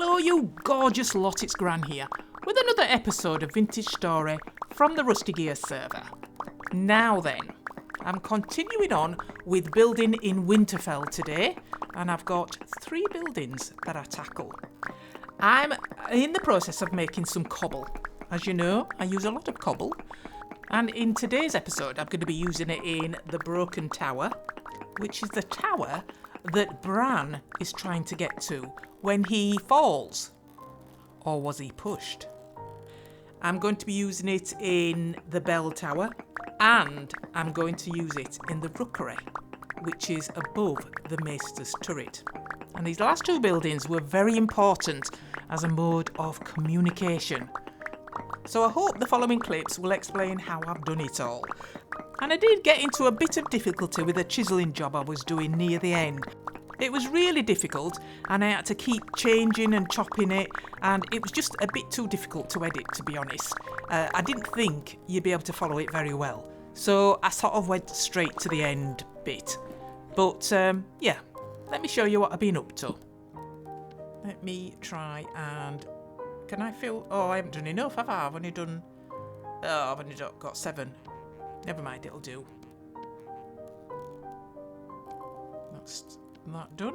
Hello you gorgeous lot, it's Gran here, with another episode of Vintage Story from the RustyGears server. Now then, I'm continuing on with building in Winterfell today, and I've got 3 buildings that I tackle. I'm in the process of making some cobble. As you know, I use a lot of cobble, and in today's episode I'm going to be using it in the Broken Tower, which is the tower that Bran is trying to get to when he falls. Or was he pushed? I'm going to be using it in the Bell Tower, and I'm going to use it in the Rookery, which is above the Maesters Turret. And these last 2 buildings were very important as a mode of communication. So I hope the following clips will explain how I've done it all. And I did get into a bit of difficulty with a chiselling job I was doing near the end. It was really difficult, and I had to keep changing and chopping it, and it was just a bit too difficult to edit, to be honest. I didn't think you'd be able to follow it very well, so I sort of went straight to the end bit. But yeah, let me show you what I've been up to. Let me try and... Can I fill... Oh, I haven't done enough, have I? I've only done... Oh, I've only got 7. Never mind, it'll do. That's that done.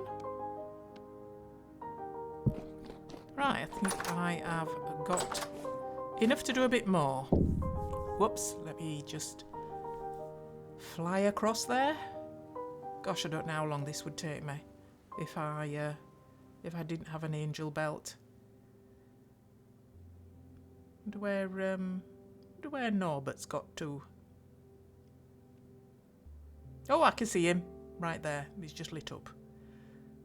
Right, I think I have got enough to do a bit more. Whoops, let me just fly across there. Gosh, I don't know how long this would take me if I didn't have an angel belt. Wonder where Norbert's got to. Oh, I can see him right there. He's just lit up.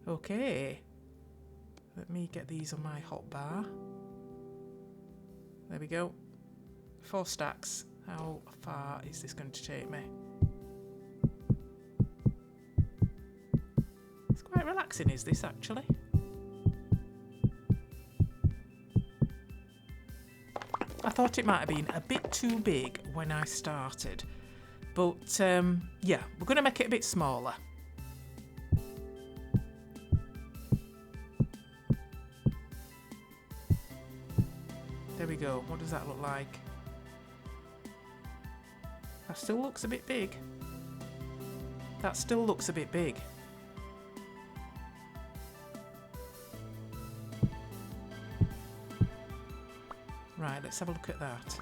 Okay. Let me get these on my hotbar. There we go. 4 stacks. How far is this going to take me? It's quite relaxing, is this, actually? I thought it might have been a bit too big when I started. But, yeah, we're going to make it a bit smaller. There we go. What does that look like? That still looks a bit big. That still looks a bit big. Right, let's have a look at that.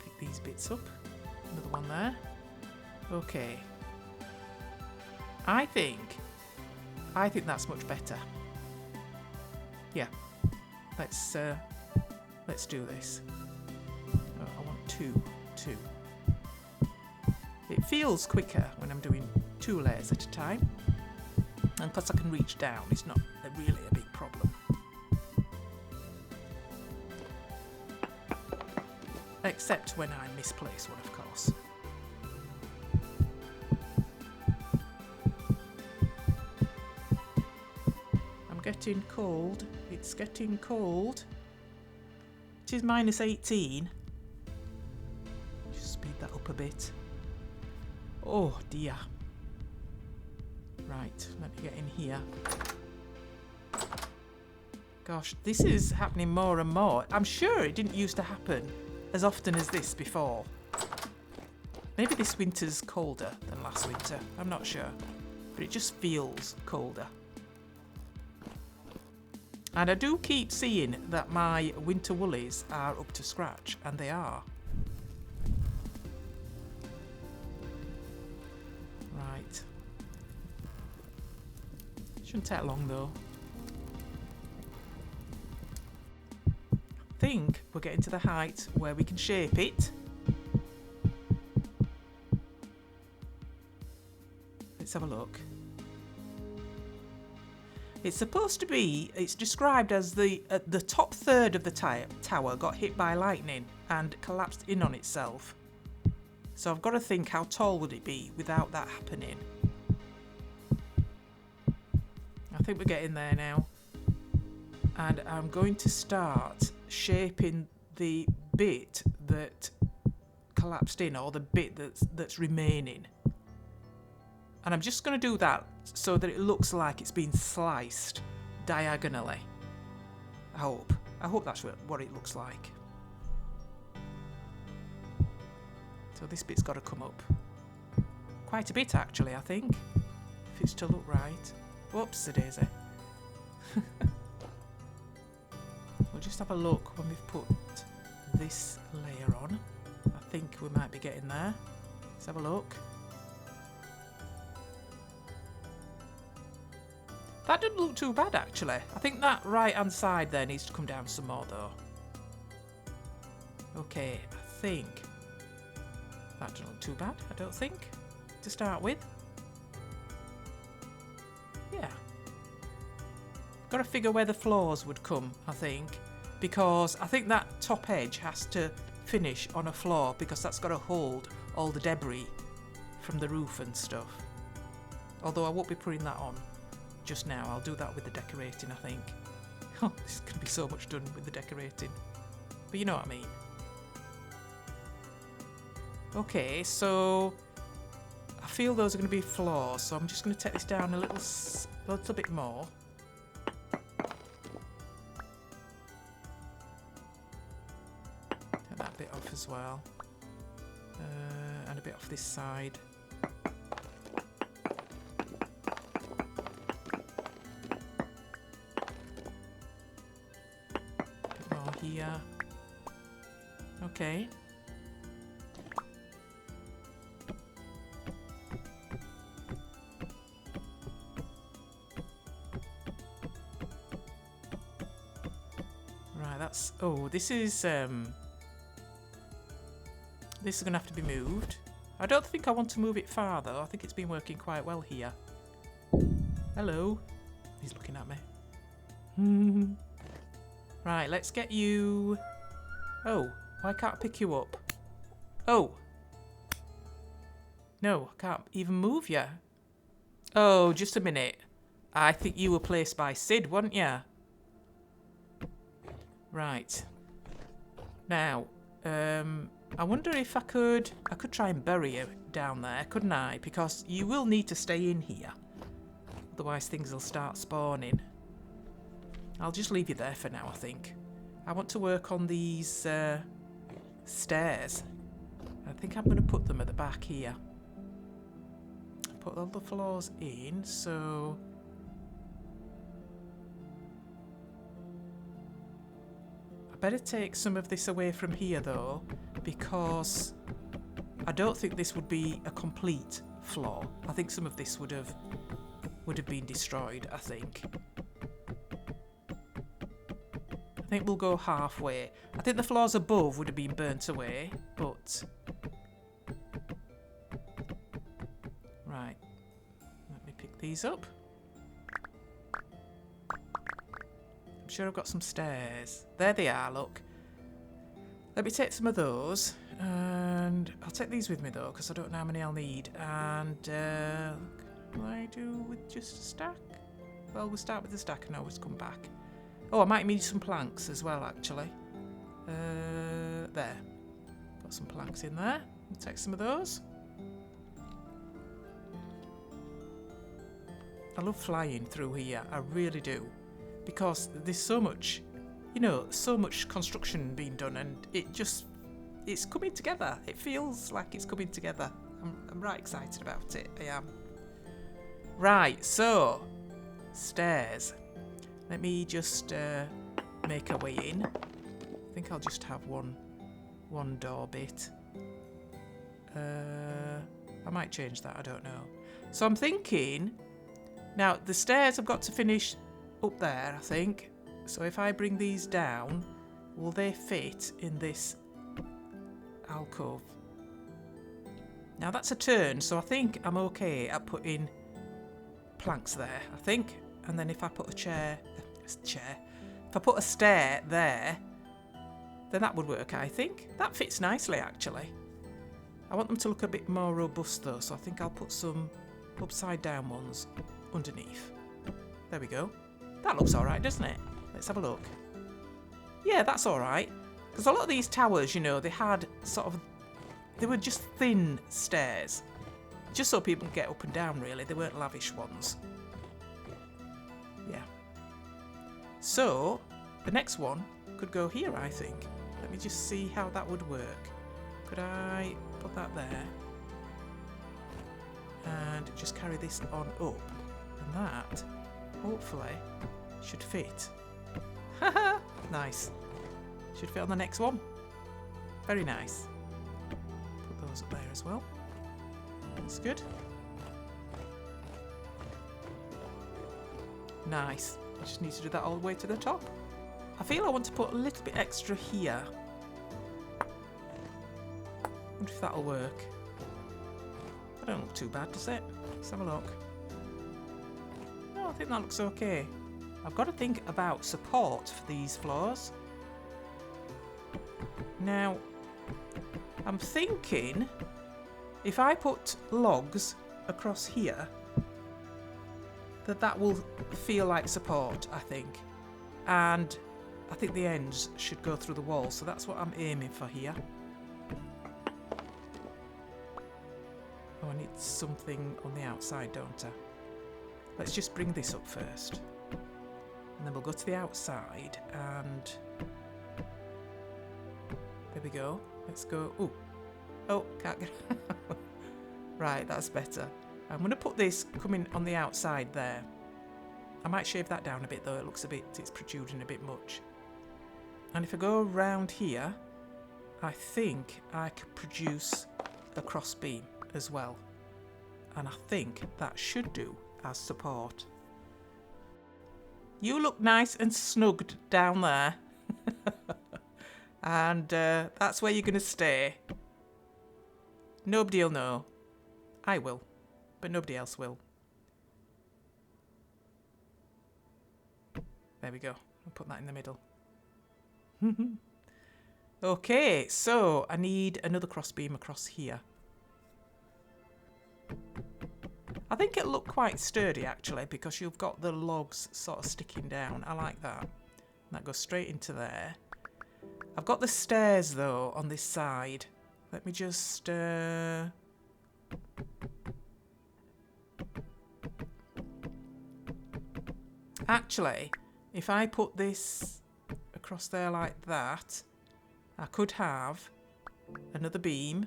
Pick these bits up. Another one there. Okay. I think that's much better. Yeah. Let's do this. Oh, I want 2. It feels quicker when I'm doing 2 layers at a time. And plus I can reach down, it's not really a big problem. Except when I misplace one, of course. I'm getting cold. It's getting cold. It is -18. Just speed that up a bit. Oh dear. Right, let me get in here. Gosh, this is happening more and more. I'm sure it didn't used to happen as often as this before. Maybe this winter's colder than last winter. I'm not sure. But it just feels colder. And I do keep seeing that my winter woolies are up to scratch, and they are. Right. Shouldn't take long though. I think we're getting to the height where we can shape it. Let's have a look. It's supposed to be, it's described as the top third of the tower got hit by lightning and collapsed in on itself. So I've got to think, how tall would it be without that happening? I think we're getting there now. And I'm going to start shaping the bit that collapsed in, or the bit that's remaining. And I'm just going to do that so that it looks like it's been sliced diagonally. I hope. I hope that's what it looks like. So this bit's got to come up. Quite a bit, actually, I think. If it's to look right. Whoops-a-daisy. We'll just have a look when we've put this layer on. I think we might be getting there. Let's have a look. That didn't look too bad, actually. I think that right-hand side there needs to come down some more, though. Okay, I think that doesn't look too bad, I don't think, to start with. Yeah. Got to figure where the floors would come, I think, because I think that top edge has to finish on a floor because that's got to hold all the debris from the roof and stuff. Although I won't be putting that on just now. I'll do that with the decorating, I think. Oh, this is going to be so much done with the decorating. But you know what I mean. Okay, so I feel those are going to be floors, so I'm just going to take this down a little bit more. Take that bit off as well. And a bit off this side. Here. Okay. Right, that's... Oh, this is going to have to be moved. I don't think I want to move it far, though. I think it's been working quite well here. Hello. He's looking at me. Right, let's get you... Oh, why can't I pick you up? Oh. No, I can't even move you. Oh, just a minute. I think you were placed by Sid, weren't you? Right. Now, I wonder if I could try and bury you down there, couldn't I? Because you will need to stay in here. Otherwise things will start spawning. I'll just leave you there for now, I think. I want to work on these stairs. I think I'm going to put them at the back here. Put all the floors in, so... I better take some of this away from here, though, because I don't think this would be a complete floor. I think some of this would have been destroyed, I think. I think we'll go halfway. I think the floors above would have been burnt away, but... Right. Let me pick these up. I'm sure I've got some stairs. There they are, look. Let me take some of those. And I'll take these with me, though, because I don't know how many I'll need. And what do I do with just a stack? Well, we'll start with the stack and always come back. Oh, I might need some planks as well, actually. There. Got some planks in there. I'll take some of those. I love flying through here. I really do. Because there's so much, you know, so much construction being done, and it's coming together. It feels like it's coming together. I'm right excited about it. I am. Right, so stairs. Let me just make our way in. I think I'll just have one door bit. I might change that, I don't know. So I'm thinking, now the stairs have got to finish up there, I think. So if I bring these down, will they fit in this alcove? Now that's a turn, so I think I'm okay at putting planks there, I think. And then if I put if I put a stair there, then that would work, I think. That fits nicely, actually. I want them to look a bit more robust, though, so I think I'll put some upside-down ones underneath. There we go. That looks all right, doesn't it? Let's have a look. Yeah, that's all right. Because a lot of these towers, you know, they were just thin stairs. Just so people can get up and down, really. They weren't lavish ones. Yeah. So, the next one could go here, I think. Let me just see how that would work. Could I put that there? And just carry this on up. And that, hopefully, should fit. Haha! Nice. Should fit on the next one. Very nice. Put those up there as well. That's good. Nice. I just need to do that all the way to the top. I feel I want to put a little bit extra here. Wonder if that'll work. That don't look too bad, does it? Let's have a look. No, I think that looks okay. I've got to think about support for these floors. Now, I'm thinking if I put logs across here, that will feel like support, I think. And I think the ends should go through the wall, so that's what I'm aiming for here. Oh, I need something on the outside, don't I? Let's just bring this up first. And then we'll go to the outside and... There we go. Let's go... Ooh. Oh, can't get... Right, that's better. I'm going to put this coming on the outside there. I might shave that down a bit though, it looks a bit... It's protruding a bit much. And if I go around here, I think I could produce a cross beam as well. And I think that should do as support. You look nice and snugged down there. And that's where you're going to stay. Nobody will know. I will, but nobody else will. There we go. I'll put that in the middle. Okay, so I need another crossbeam across here. I think it'll look quite sturdy actually because you've got the logs sort of sticking down. I like that. That goes straight into there. I've got the stairs though on this side. Let me just... Actually, if I put this across there like that, I could have another beam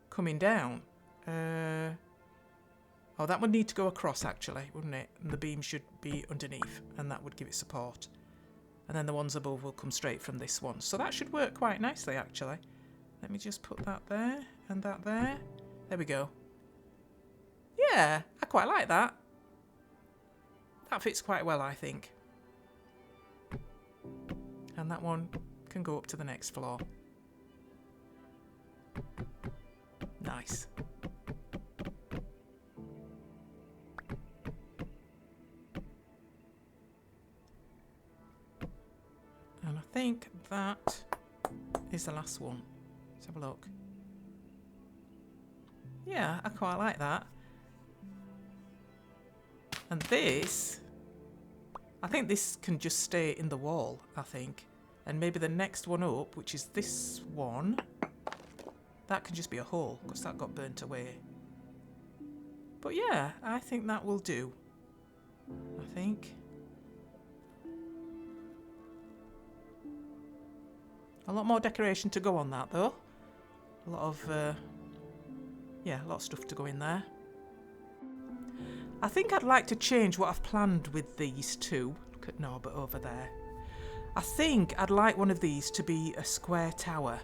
coming down. Oh, that would need to go across actually, wouldn't it? And the beam should be underneath, and that would give it support. And then the ones above will come straight from this one. So that should work quite nicely actually. Let me just put that there and that there. There we go. Yeah, I quite like that. That fits quite well, I think. And that one can go up to the next floor. Nice. And I think that is the last one. Let's have a look. Yeah, I quite like that. And this, I think this can just stay in the wall, I think. And maybe the next one up, which is this one, that can just be a hole, because that got burnt away. But yeah, I think that will do. I think. A lot more decoration to go on that, though. A lot of, yeah, a lot of stuff to go in there. I think I'd like to change what I've planned with these two. Look at Norbert over there. I think I'd like one of these to be a square tower.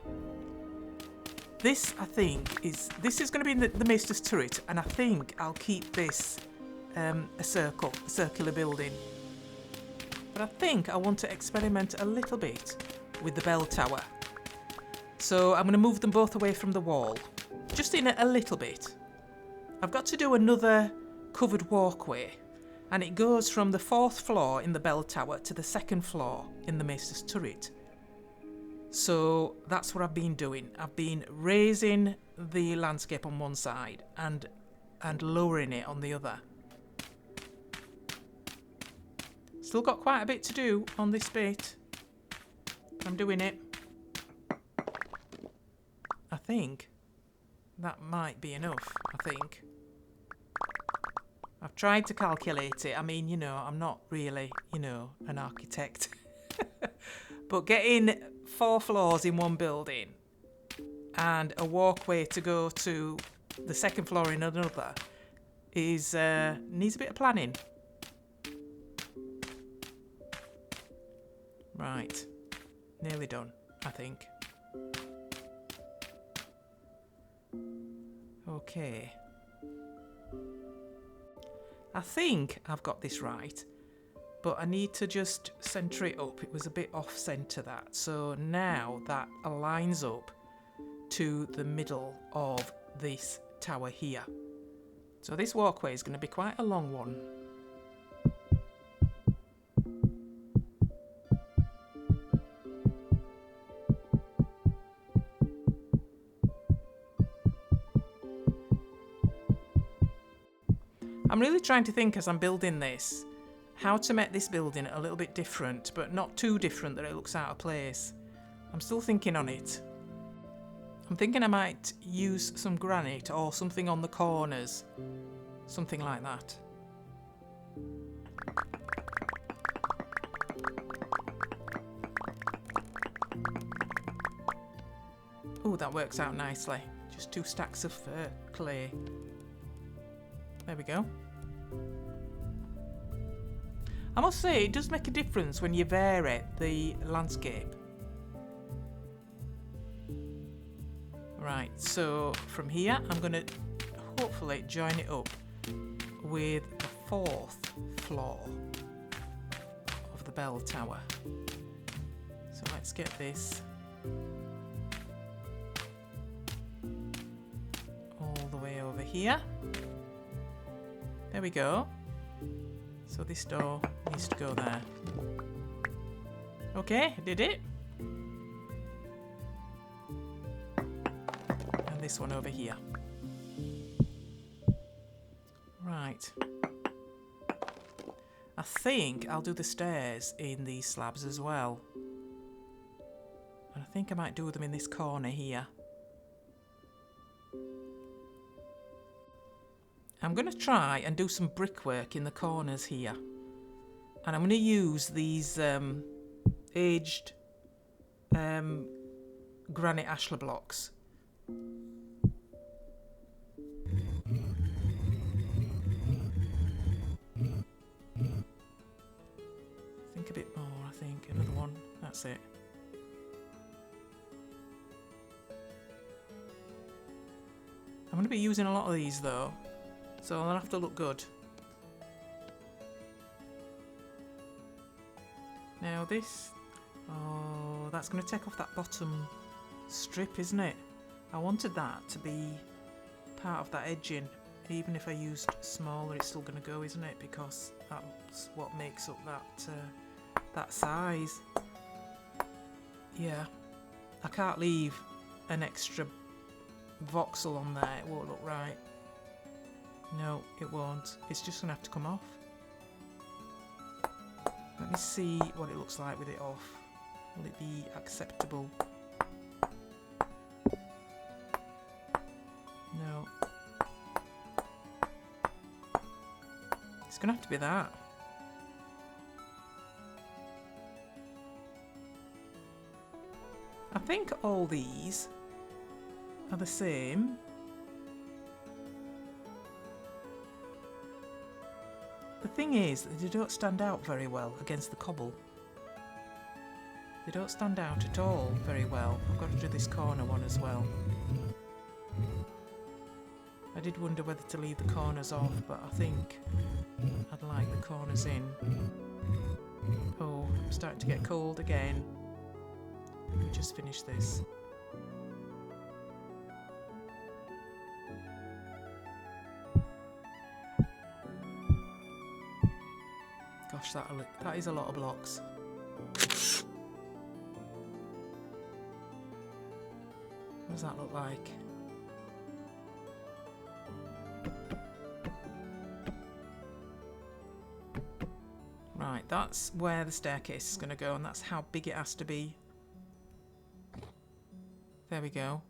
This, I think, is going to be in the Maesters Turret, and I think I'll keep this a circular building. But I think I want to experiment a little bit with the bell tower. So I'm going to move them both away from the wall. Just in a little bit. I've got to do another covered walkway, and it goes from the 4th floor in the bell tower to the 2nd floor in the Maesters Turret. So that's what I've been doing. I've been raising the landscape on one side and lowering it on the other. Still got quite a bit to do on this bit. I'm doing it. I think that might be enough, I think. I've tried to calculate it. I mean, you know, I'm not really, you know, an architect. But getting 4 floors in one building and a walkway to go to the second floor in another is needs a bit of planning. Right, nearly done, I think. Okay. I think I've got this right, but I need to just centre it up. It was a bit off centre, that. So now that aligns up to the middle of this tower here. So this walkway is going to be quite a long one. I'm really trying to think as I'm building this how to make this building a little bit different, but not too different that it looks out of place. I'm still thinking on it. I'm thinking I might use some granite or something on the corners. Something like that. Oh, that works out nicely. Just 2 stacks of clay. There we go. I must say, it does make a difference when you vary the landscape. Right, so from here, I'm going to hopefully join it up with the 4th floor of the bell tower. So let's get this all the way over here. There we go. So this door needs to go there. Okay, I did it. And this one over here. Right. I think I'll do the stairs in these slabs as well. And I think I might do them in this corner here. I'm going to try and do some brickwork in the corners here. And I'm going to use these aged granite ashlar blocks. Think a bit more, I think. Another one. That's it. I'm going to be using a lot of these though. So I'll have to look good. Now this, oh, that's going to take off that bottom strip, isn't it? I wanted that to be part of that edging. Even if I used smaller, it's still going to go, isn't it? Because that's what makes up that size. Yeah, I can't leave an extra voxel on there. It won't look right. No, it won't. It's just going to have to come off. Let me see what it looks like with it off. Will it be acceptable? No. It's going to have to be that. I think all these are the same. The thing is that they don't stand out very well against the cobble. They don't stand out at all very well. I've got to do this corner one as well. I did wonder whether to leave the corners off, but I think I'd like the corners in. Oh, I'm starting to get cold again. Let me just finish this. Gosh, that is a lot of blocks. What does that look like? Right, that's where the staircase is going to go, and that's how big it has to be. There we go.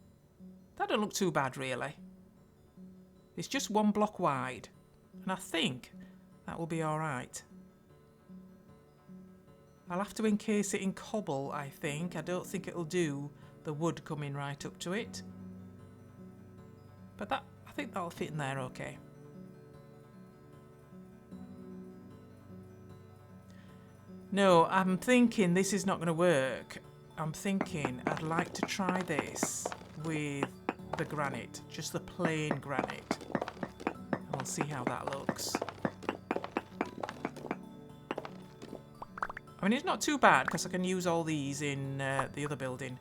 That don't look too bad, really. It's just 1 block wide, and I think that will be all right. I'll have to encase it in cobble, I think. I don't think it'll do the wood coming right up to it. But I think that'll fit in there okay. No, I'm thinking this is not going to work. I'm thinking I'd like to try this with the granite, just the plain granite. And we'll see how that looks. I mean, it's not too bad because I can use all these in the other building.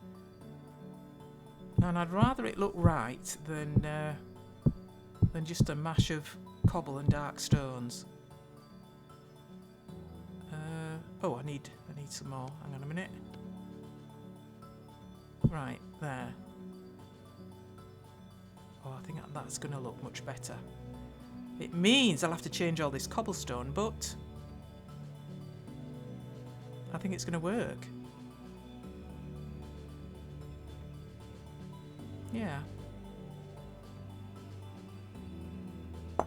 And I'd rather it look right than just a mash of cobble and dark stones. Oh, I need some more. Hang on a minute. Right, there. Oh, I think that's going to look much better. It means I'll have to change all this cobblestone, but I think it's going to work. Yeah. I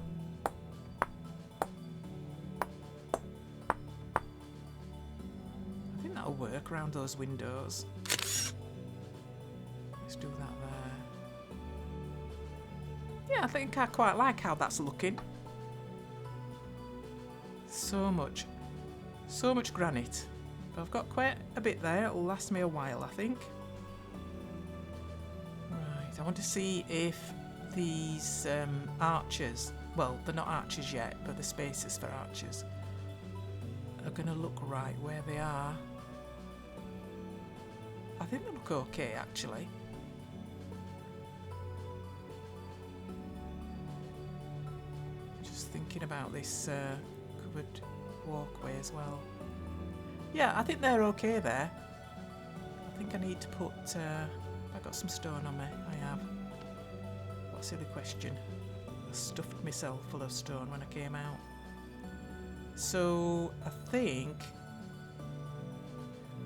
think that'll work around those windows. Let's do that there. Yeah, I think I quite like how that's looking. So much granite. But I've got quite a bit there. It'll last me a while, I think. Right, I want to see if these archers, well, they're not archers yet, but the spaces for archers are going to look right where they are. I think they look okay, actually. Just thinking about this covered walkway as well. Yeah, I think they're okay there. I think I need to put... I got some stone on me. I have. What a silly question. I stuffed myself full of stone when I came out. So, I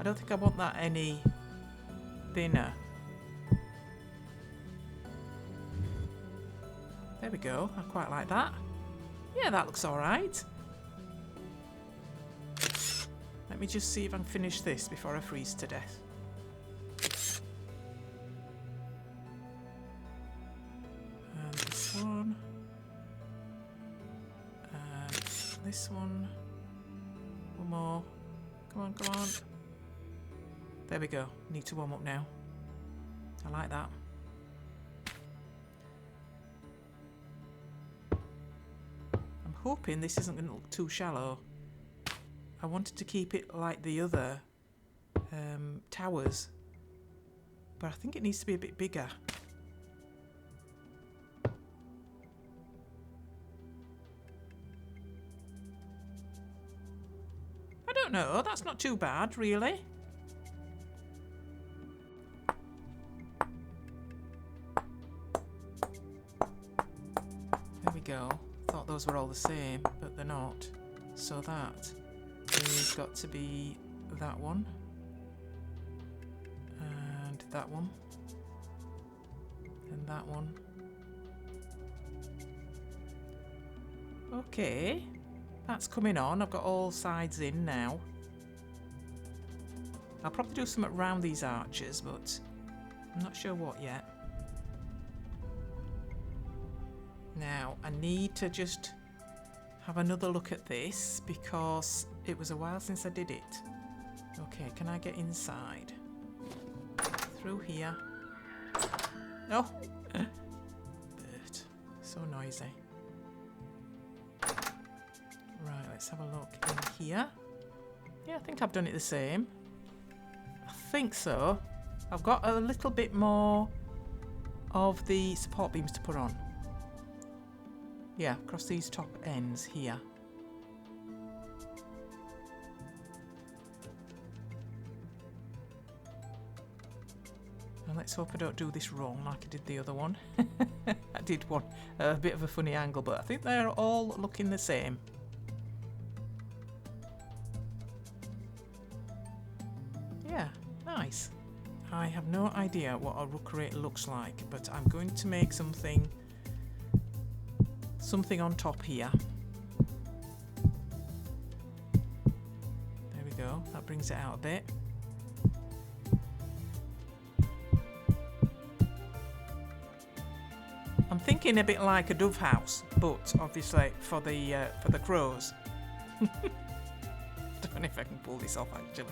don't think I want that any thinner. There we go. I quite like that. Yeah, that looks alright. Let me just see if I can finish this before I freeze to death. And this one. And this one. One more. Come on, come on. There we go. Need to warm up now. I like that. I'm hoping this isn't going to look too shallow. I wanted to keep it like the other towers, but I think it needs to be a bit bigger. I don't know, that's not too bad, really. There we go. Thought those were all the same, but they're not. So that has got to be that one. And that one. And that one. Okay. That's coming on. I've got all sides in now. I'll probably do something around these arches, but I'm not sure what yet. Now, I need to just have another look at this because it was a while since I did it. Okay, can I get inside? Through here. Oh! Bird. So noisy. Right, let's have a look in here. Yeah, I think I've done it the same. I think so. I've got a little bit more of the support beams to put on. Yeah, across these top ends here. And let's hope I don't do this wrong like I did the other one. I did one a bit of a funny angle, but I think they're all looking the same. Yeah, nice. I have no idea what a rookery looks like, but I'm going to make something on top here. There we go. That That brings it out a bit. I'm thinking a bit like a dove house, but obviously for the crows. Don't know if I can pull this off actually.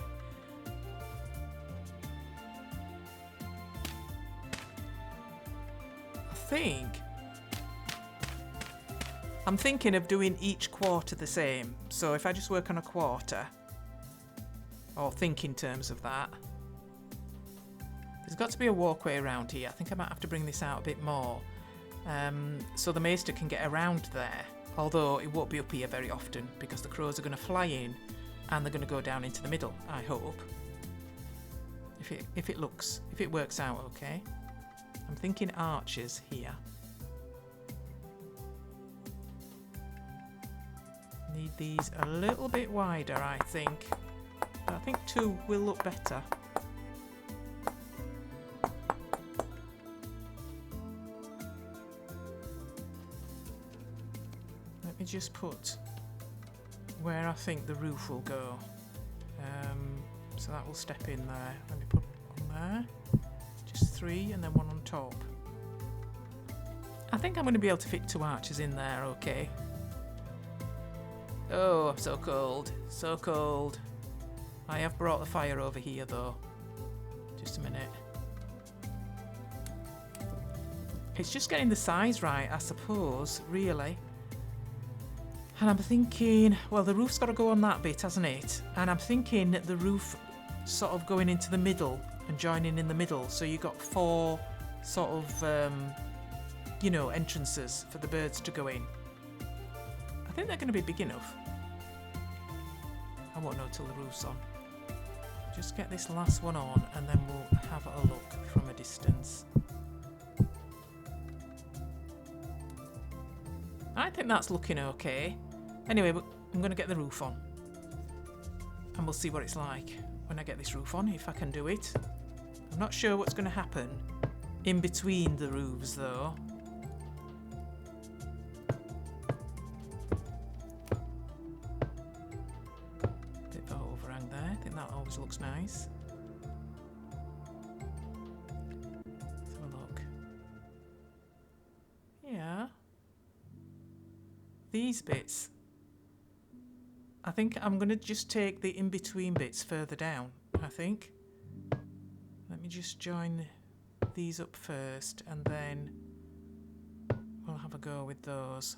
I'm thinking of doing each quarter the same. So if I just work on a quarter, or think in terms of that. There's got to be a walkway around here. I think I might have to bring this out a bit more. So the Maester can get around there. Although it won't be up here very often because the crows are going to fly in and they're going to go down into the middle, I hope. If it works out okay. I'm thinking archers here. Need these a little bit wider, I think. But I think 2 will look better. Let me just put where I think the roof will go. So that will step in there. Let me put on there. Just 3 and then 1 on top. I think I'm going to be able to fit 2 archers in there, okay. Oh, I'm so cold. So cold. I have brought the fire over here though. Just a minute. It's just getting the size right, I suppose, really. And I'm thinking, well, the roof's got to go on that bit, hasn't it? And I'm thinking the roof sort of going into the middle and joining in the middle. So you've got 4 sort of, you know, entrances for the birds to go in. I think they're going to be big enough. I won't know till the roof's on. Just get this last one on and then we'll have a look from a distance. I think that's looking okay. Anyway, I'm going to get the roof on. And we'll see what it's like when I get this roof on, if I can do it. I'm not sure what's going to happen in between the roofs though. Looks nice. Let's have a look. Yeah. These bits. I think I'm going to just take the in-between bits further down, I think. Let me just join these up first and then we'll have a go with those.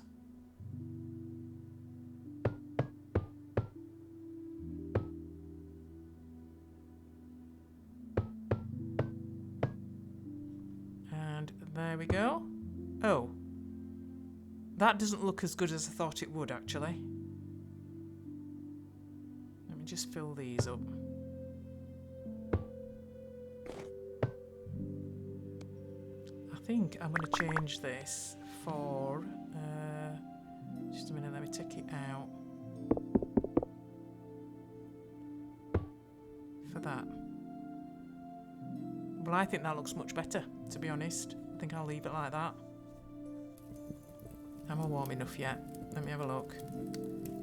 There we go. Oh. That doesn't look as good as I thought it would, actually. Let me just fill these up. I think I'm going to change this for... just a minute, let me take it out. For that. Well, I think that looks much better, to be honest. I think I'll leave it like that. Am I warm enough yet? Let me have a look.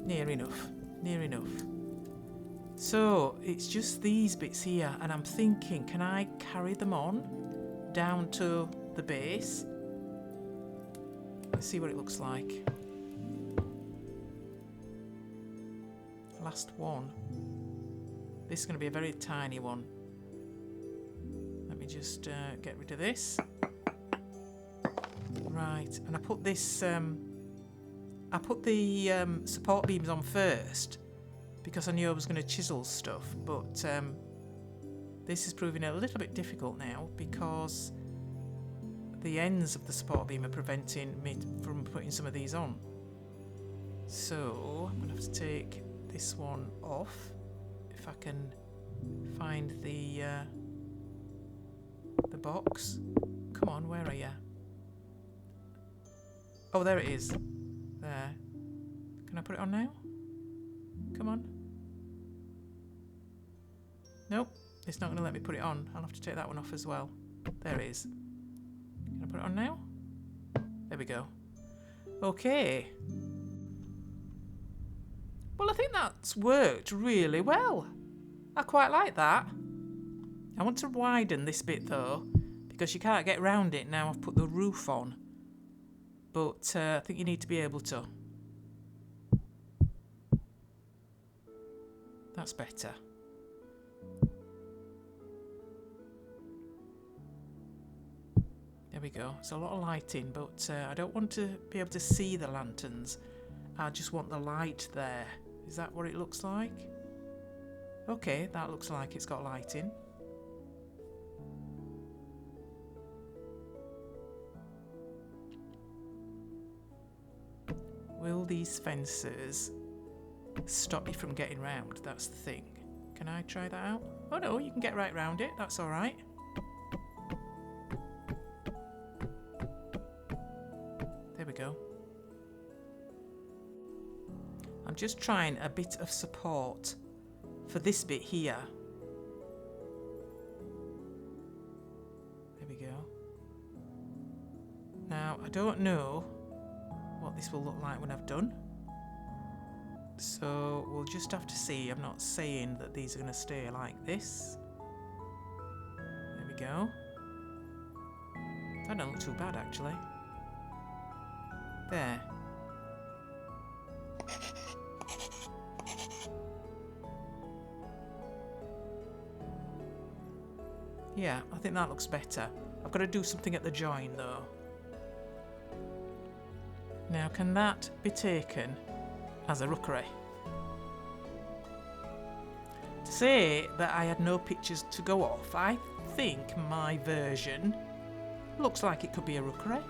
Near enough. Near enough. So, it's just these bits here, and I'm thinking, can I carry them on down to the base? Let's see what it looks like. Last one. This is going to be a very tiny one. Let me just get rid of this. Right, and I put this, I put the support beams on first because I knew I was going to chisel stuff, but this is proving a little bit difficult now because the ends of the support beam are preventing me from putting some of these on. So I'm going to have to take this one off if I can find the box. Come on, where are you? Oh, there it is. There. Can I put it on now? Come on. Nope. It's not going to let me put it on. I'll have to take that one off as well. There it is. Can I put it on now? There we go. Okay. Well, I think that's worked really well. I quite like that. I want to widen this bit though, because you can't get round it now I've put the roof on. But I think you need to be able to. That's better. There we go. It's a lot of lighting, but I don't want to be able to see the lanterns. I just want the light there. Is that what it looks like? Okay, that looks like it's got lighting. Will these fences stop you from getting round? That's the thing. Can I try that out? Oh no, you can get right round it. That's alright. There we go. I'm just trying a bit of support for this bit here. There we go. Now, I don't know what this will look like when I've done. So we'll just have to see. I'm not saying that these are going to stay like this. There we go. That don't look too bad actually. There. Yeah, I think that looks better. I've got to do something at the join though. Now, can that be taken as a rookery? To say that I had no pictures to go off, I think my version looks like it could be a rookery.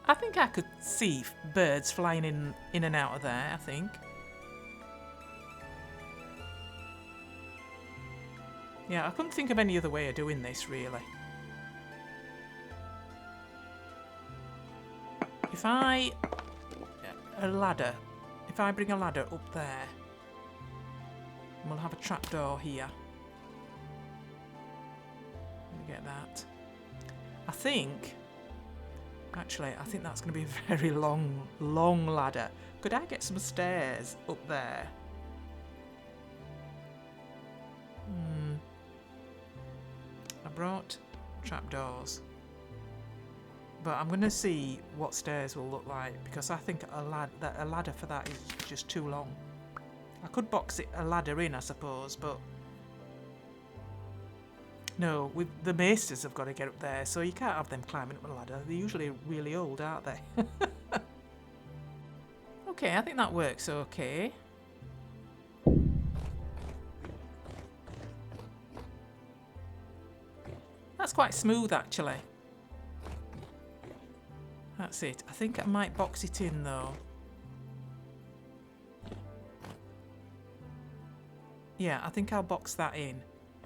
I think I could see birds flying in and out of there, I think. Yeah, I couldn't think of any other way of doing this, really. If I... a ladder. If I bring a ladder up there, and we'll have a trapdoor here. Let me get that. I think... Actually, I think that's going to be a very long ladder. Could I get some stairs up there? I brought trapdoors. But I'm going to see what stairs will look like, because I think a ladder for that is just too long. I could box a ladder in, I suppose, but... No, the Maesters have got to get up there, so you can't have them climbing up a ladder. They're usually really old, aren't they? Okay, I think that works okay. That's quite smooth, actually. That's it. I think I might box it in, though. Yeah, I think I'll box that in.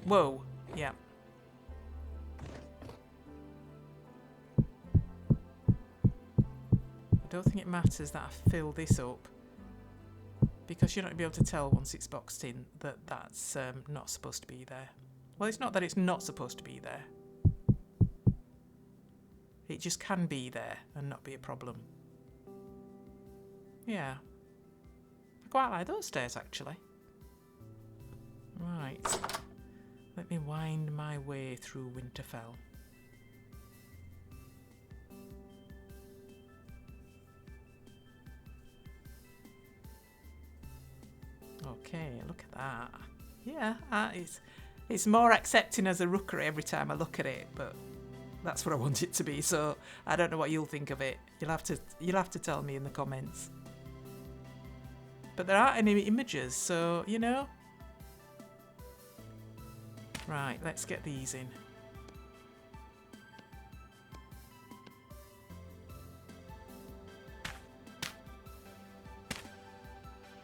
Whoa, yeah. I don't think it matters that I fill this up, because you're not going to be able to tell once it's boxed in that that's not supposed to be there. Well, it's not that it's not supposed to be there. It just can be there and not be a problem. Yeah. I quite like those stairs, actually. Right. Let me wind my way through Winterfell. Okay, look at that. Yeah, it's more accepting as a rookery every time I look at it, but that's what I want it to be. So I don't know what you'll think of it. You'll have to tell me in the comments. But there aren't any images, so you know. Right, let's get these in.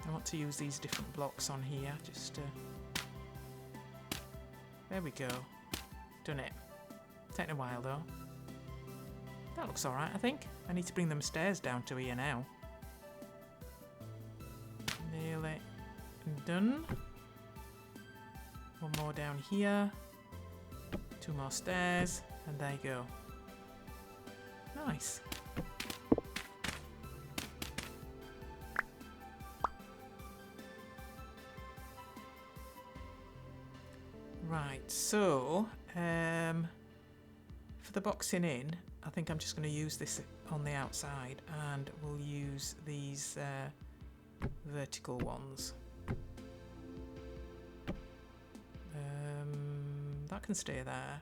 I want to use these different blocks on here, just there we go. Done it. Taking a while though. That looks alright, I think. I need to bring them stairs down to here now. Nearly done. One more down here. 2 more stairs, and there you go. Nice. Right, so for the boxing in, I think I'm just going to use this on the outside, and we'll use these vertical ones. That can stay there.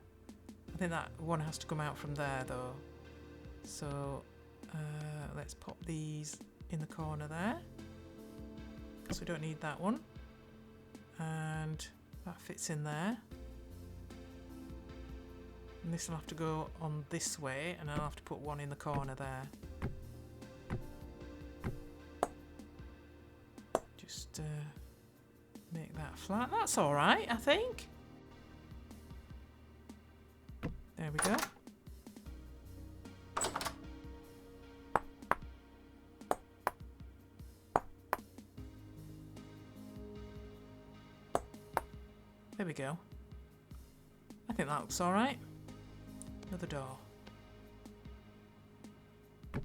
I think that one has to come out from there though. So let's pop these in the corner there, because we don't need that one. And that fits in there. And this will have to go on this way, and I'll have to put one in the corner there. Just make that flat. That's all right, I think. There we go. There we go. I think that looks all right. Another door. I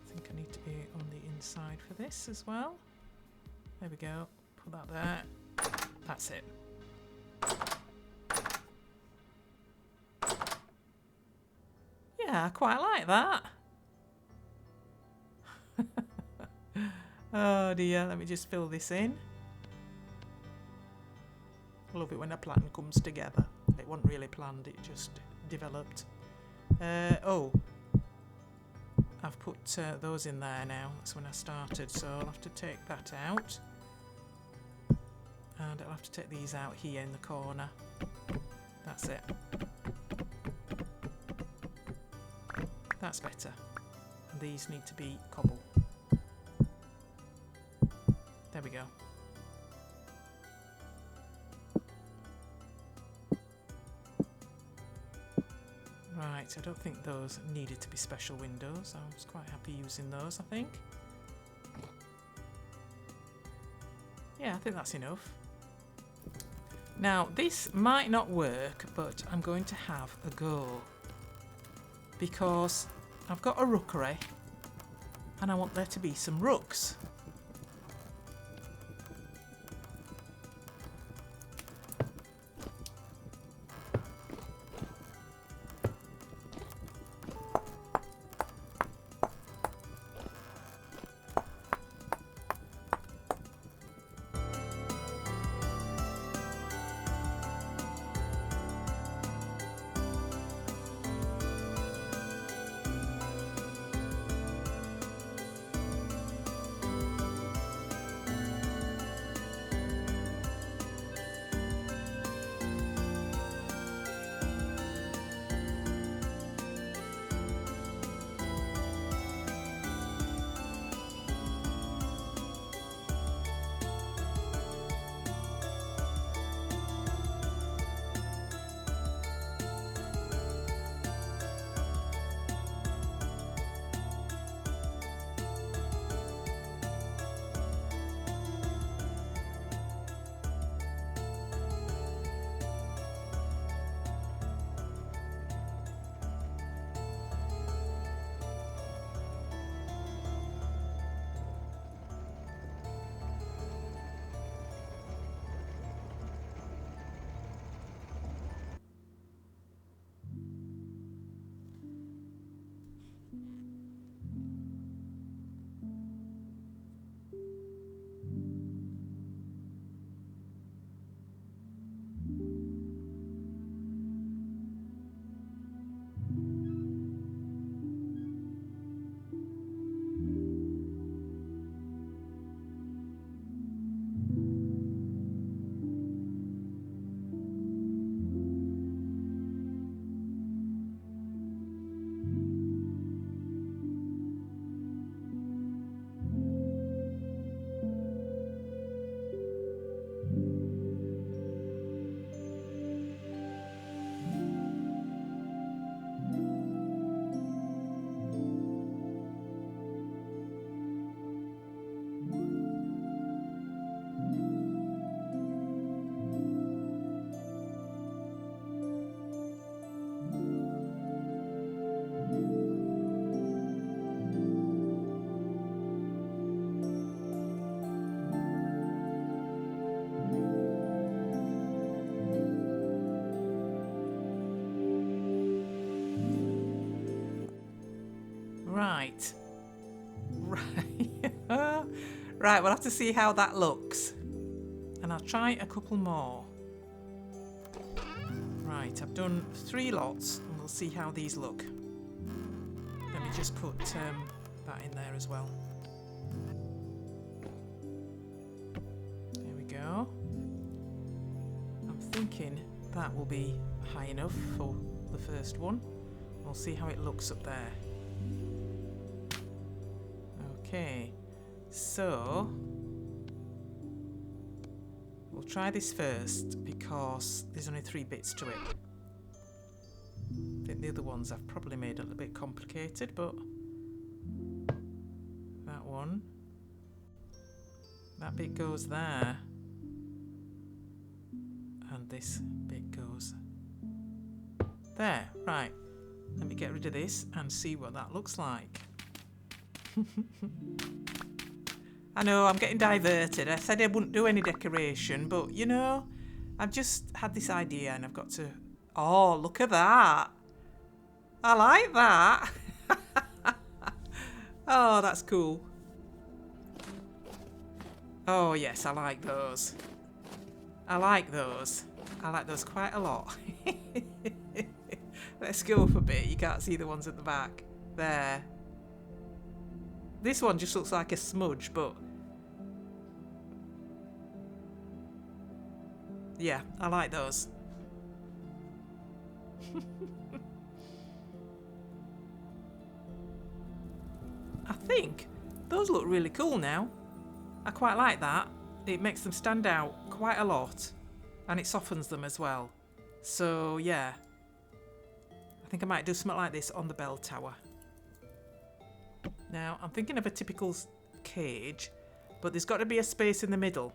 think I need to be on the inside for this as well. There we go. Put that there. That's it. Yeah, I quite like that. Oh dear, let me just fill this in. I love it when a plan comes together. It wasn't really planned, it just developed. Oh, I've put those in there now. That's when I started, so I'll have to take that out. And I'll have to take these out here in the corner. That's it. That's better. And these need to be cobble. There we go. Right, I don't think those needed to be special windows. I was quite happy using those, I think. Yeah, I think that's enough. Now, this might not work, but I'm going to have a go. Because I've got a rookery, and I want there to be some rooks. Right. Right. Right, we'll have to see how that looks. And I'll try a couple more. Right, I've done 3 lots, and we'll see how these look. Let me just put that in there as well. There we go. I'm thinking that will be high enough for the first one. We'll see how it looks up there. Okay, so we'll try this first because there's only 3 bits to it. I think the other ones I've probably made a little bit complicated, but that bit goes there, and this bit goes there. Right, let me get rid of this and see what that looks like. I know, I'm getting diverted. I said I wouldn't do any decoration, but you know, I've just had this idea and I've got to... Oh, look at that. I like that. Oh, that's cool. Oh, yes, I like those. I like those. I like those quite a lot. Let's go up a bit. You can't see the ones at the back. There. This one just looks like a smudge, but... yeah, I like those. I think those look really cool now. I quite like that. It makes them stand out quite a lot, and it softens them as well. So yeah, I think I might do something like this on the bell tower. Now I'm thinking of a typical cage, but there's got to be a space in the middle.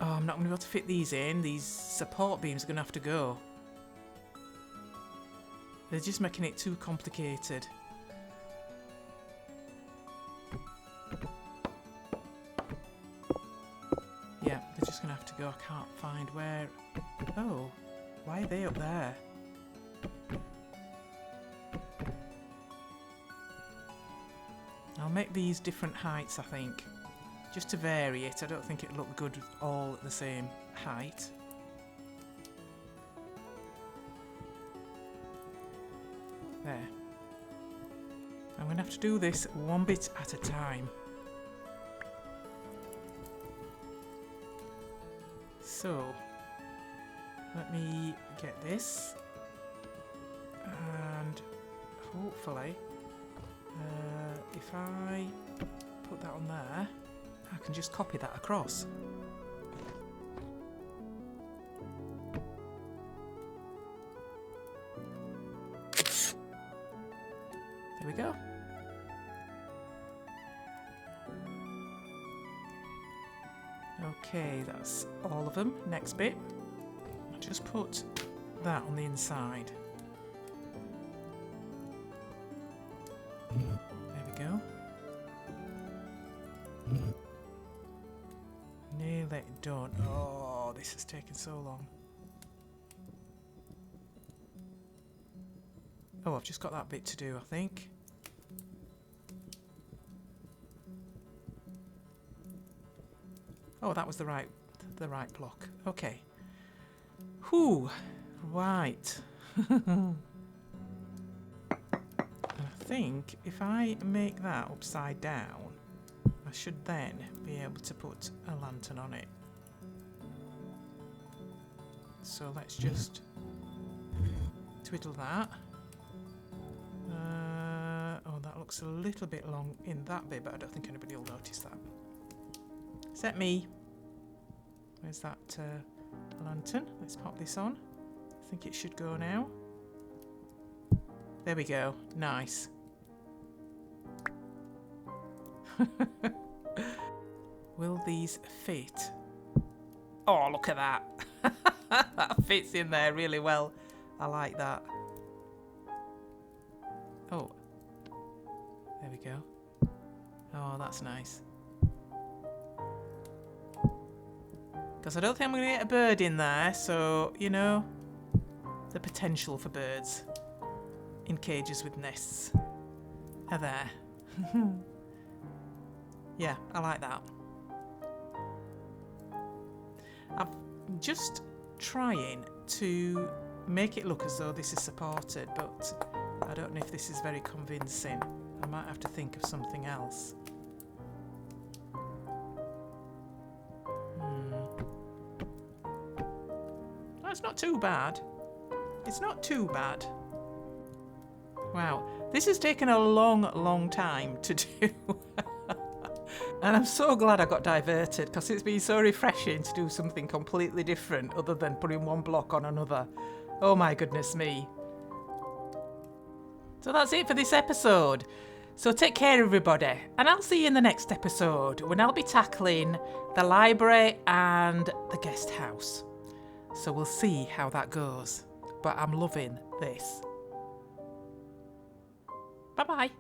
Oh, I'm not going to be able to fit these in. These support beams are going to have to go. They're just making it too complicated. Yeah, they're just going to have to go. I can't find where... Oh, why are they up there? I'll make these different heights, I think. Just to vary it. I don't think it'll look good all at the same height. There. I'm going to have to do this one bit at a time. So, let me get this. And hopefully, if I put that on there, I can just copy that across. There we go. Okay, that's all of them. Next bit. I'll just put that on the inside. There we go. Nearly done. Oh, this has taken so long. Oh, I've just got that bit to do, I think. Oh, that was the right block. Okay. Whew. Right. I think if I make that upside down, I should then be able to put a lantern on it. So let's just twiddle that. Oh, that looks a little bit long in that bit, but I don't think anybody will notice that. Except me. Where's that lantern? Let's pop this on. I think it should go now. There we go. Nice. Will these fit? Oh, look at that. That fits in there really well. I like that. Oh. There we go. Oh, that's nice. Because I don't think I'm going to get a bird in there, so, you know, the potential for birds in cages with nests are there. Yeah, I like that. I'm just trying to make it look as though this is supported, but I don't know if this is very convincing. I might have to think of something else. It's not too bad. It's not too bad. Wow, this has taken a long time to do. And I'm so glad I got diverted, because it's been so refreshing to do something completely different other than putting one block on another. Oh my goodness me. So that's it for this episode. So take care, everybody, and I'll see you in the next episode when I'll be tackling the library and the guest house. So we'll see how that goes. But I'm loving this. Bye-bye.